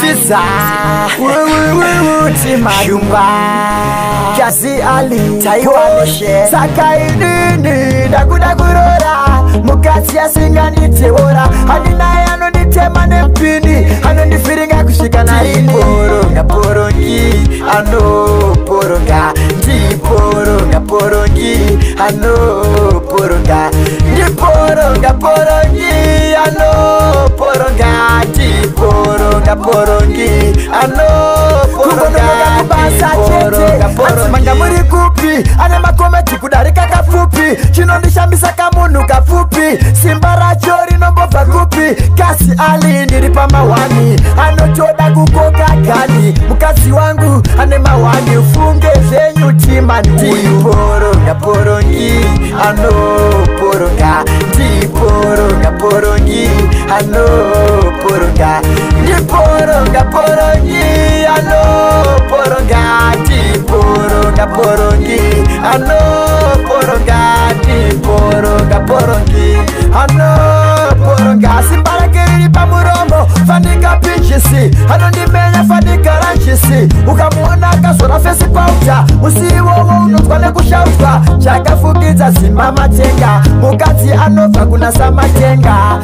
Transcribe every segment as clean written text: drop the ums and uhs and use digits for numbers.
Chiza Timashumba Kasi Ali Taiwaneshe Sakaidini Dakudakurora Mukasi ya singa nitewora Hanina ya no nitema nempini Hano nifiringa kushika na ini Poronga porongi Ano poronga Di poronga porongi Ano poronga Di poronga porongi Ano poronga Di poronga porongi Ano poronga Di poronga porongi Manga muri kupi Ane makometi kudarika kafupi Chinondisha mbisa kamunu kafupi Simbara chori nombova kupi Kasi Ali niripa mawani Ano choda kukoka gani Mukasi wangu ane mawani Ufunge zenyu chimani Di poronga porongi Ano poronga Di poronga porongi Ano poronga Di poronga porongi Ano poronga Di poronga porongi Ano poronga Di poronga porongi Ano poronga Simbara keriri pamuromo Fanika pinchisi Ano nimenya fanika ranchisi Ukamuona kasora fesi pauta Usiwo unotwane kushautwa Chaka fukiza simama tenga Mukati anova kuna samatenga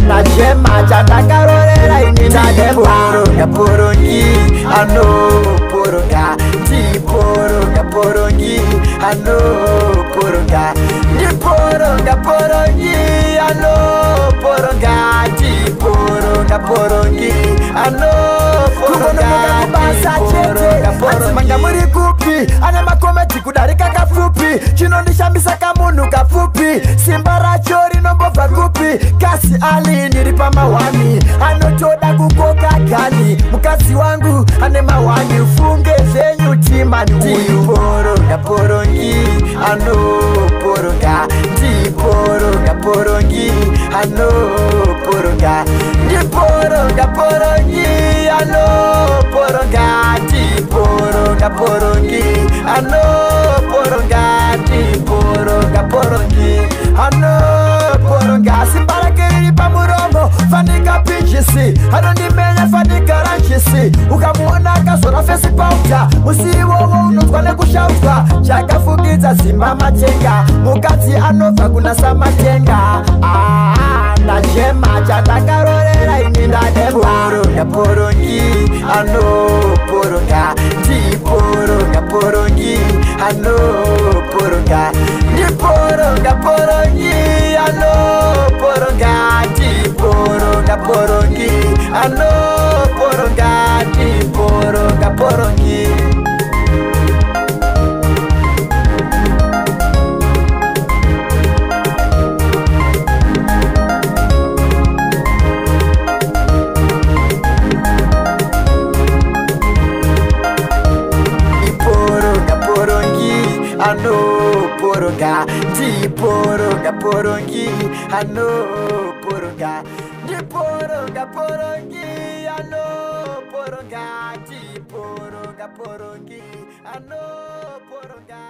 Na jema chataka rorera inina demo Poronga porongi Ano poronga Di poronga porongi Ano poronga Di poronga porongi Ano poronga Di poronga porongi Ano poronga Di poronga porongi Manga muri kupi Ane makometi kudarika kafupi Chinondisha mbisa kamunu kafupi Simbara chori nombova kupi Kasi Ali niripa mawani Ano choda kukoka gani Mukasi wangu ane mawani Ufunge zenyu chimani Di poronga porongi Ano poronga Di poronga porongi Ano poronga Di poronga porongi Ano poronga Di poronga porongi Ano poronga Di poronga porongi Ano poronga Simbara keriri pamuromo Fanika pinchisi Ano nimenya fanika ranchisi Ukamuona kasora fesi pauta Usiwo unotwane kushautwa Chaka fukiza simama tenga Mukati anova kuna samatenga Na jema chataka rorera inina demo Poronga porongi Ano poronga Di poronga porongi Ano poronga Di poronga porongi Ano poronga Di poronga porongi Ano poronga Di poronga porongi Ano poronga Di poronga porongi Ano poronga Di poronga porongi Ano poronga Di poronga porongi Ano poronga